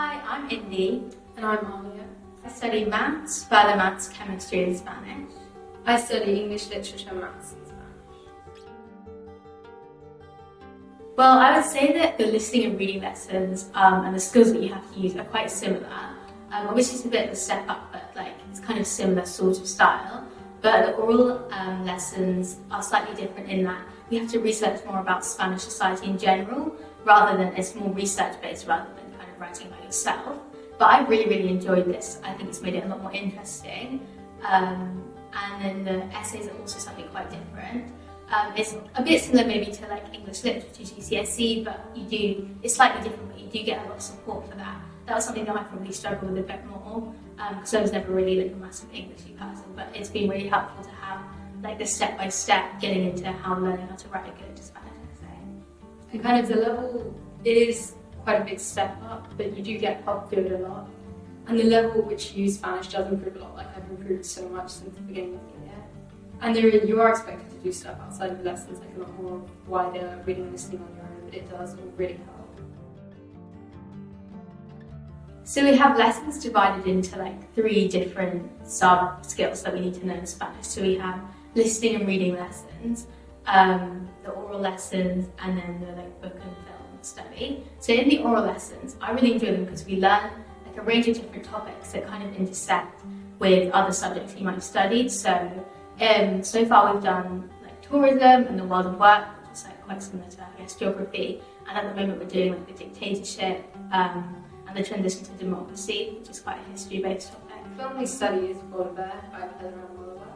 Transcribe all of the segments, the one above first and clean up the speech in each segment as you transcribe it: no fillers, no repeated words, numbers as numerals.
Hi, I'm Indi. And I'm Aaliya. I study maths, further maths, chemistry and Spanish. I study English literature, maths and Spanish. Well, I would say that the listening and reading lessons and the skills that you have to use are quite similar. Obviously it's a bit of a step up, but it's kind of similar sort of style. But the oral lessons are slightly different in that we have to research more about Spanish society in general, rather than it's more research based rather than kind of writing by yourself. But I really enjoyed this. I think it's made it a lot more interesting. And then the essays are also something quite different. It's a bit similar maybe to English literature GCSE, but it's slightly different, but you do get a lot of support for that. That was something that I probably struggled with a bit more, because I was never really a massive Englishy person, but it's been really helpful to have the step-by-step getting into learning how to write a good Spanish essay. And kind of the level is quite a big step up, but you do get help through it a lot. And the level at which you use Spanish does improve a lot. I've improved so much since the beginning of the year. And you are expected to do stuff outside of the lessons, a lot more wider reading and listening on your own, but it does all really help. So we have lessons divided into 3 different sub-skills that we need to know in Spanish. So we have listening and reading lessons, the oral lessons, and then the book and film study. So in the oral lessons, I really enjoy them because we learn a range of different topics that kind of intersect with other subjects you might have studied. So so far we've done tourism and the world of work, which is quite similar to geography. And at the moment we're doing the dictatorship and the transition to democracy, which is quite a history-based topic. Film we study is World by Pedro Almodovar,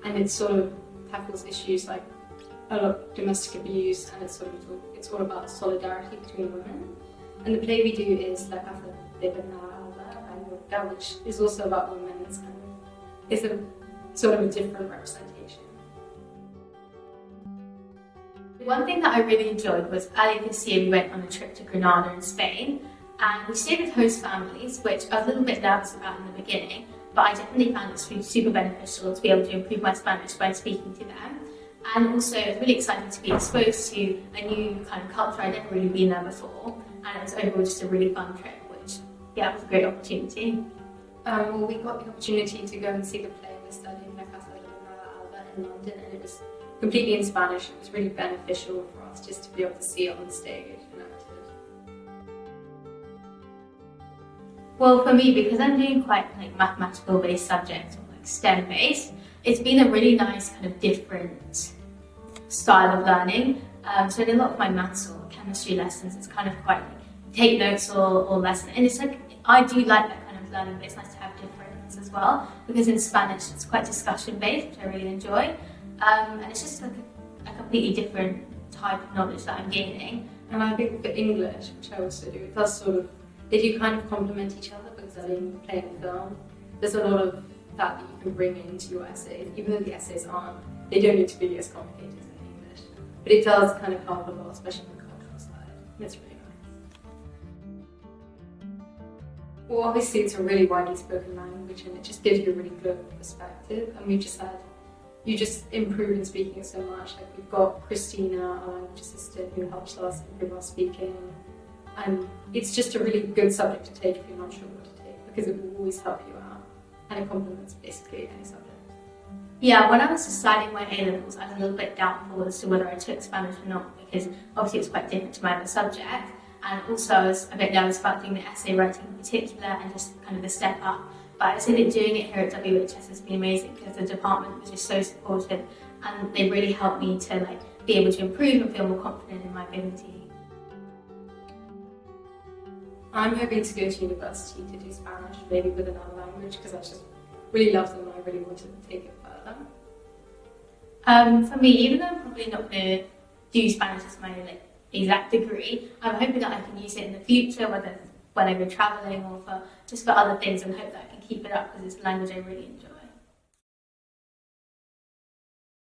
and it sort of tackles issues like a lot of domestic abuse, and it's all about solidarity between women. And the play we do is La Casa de Bernarda, which is also about women. It's a sort of a different representation. One thing that I really enjoyed was earlier this year we went on a trip to Granada in Spain, and we stayed with host families, which I was a little bit nervous about in the beginning, but I definitely found it to be super beneficial to be able to improve my Spanish by speaking to them. And also it was really exciting to be exposed to a new kind of culture. I'd never really been there before, and it was overall just a really fun trip, which was a great opportunity. Well, we got the opportunity to go and see the play we're studying, La Casa de Bernarda in London, and it was completely in Spanish. It was really beneficial for us just to be able to see it on the stage and acted. Well, for me, because I'm doing quite mathematical-based subjects or STEM-based, it's been a really nice kind of different style of learning. So in a lot of my maths or chemistry lessons, it's kind of quite take notes or lesson, and it's I do like that kind of learning, but it's nice to have difference as well, because in Spanish it's quite discussion-based, which I really enjoy, and it's just a completely different type of knowledge that I'm gaining. And I think for English, which I also do, it does they do kind of complement each other, because studying, playing film, there's a lot of that you can bring into your essays, even though the essays they don't need to be as complicated as in English. But it does kind of help a lot, especially on the cultural side. It's really nice. Well, obviously it's a really widely spoken language, and it just gives you a really good perspective. And you just improve in speaking it so much. We've got Christina, our language assistant, who helps us improve our speaking. And it's just a really good subject to take if you're not sure what to take, because it will always help you out, and it complements basically any subject. Yeah, when I was deciding my A-levels, I was a little bit doubtful as to whether I took Spanish or not, because obviously it's quite different to my other subject, and also I was a bit nervous about doing the essay writing in particular and just kind of the step up. But I say that doing it here at WHS has been amazing, because the department was just so supportive, and they really helped me to be able to improve and feel more confident in my ability. I'm hoping to go to university to do Spanish, maybe with another language, because I just really love them and I really wanted to take it further. For me, even though I'm probably not going to do Spanish as my exact degree, I'm hoping that I can use it in the future, whether when I go travelling or just for other things, and hope that I can keep it up, because it's a language I really enjoy.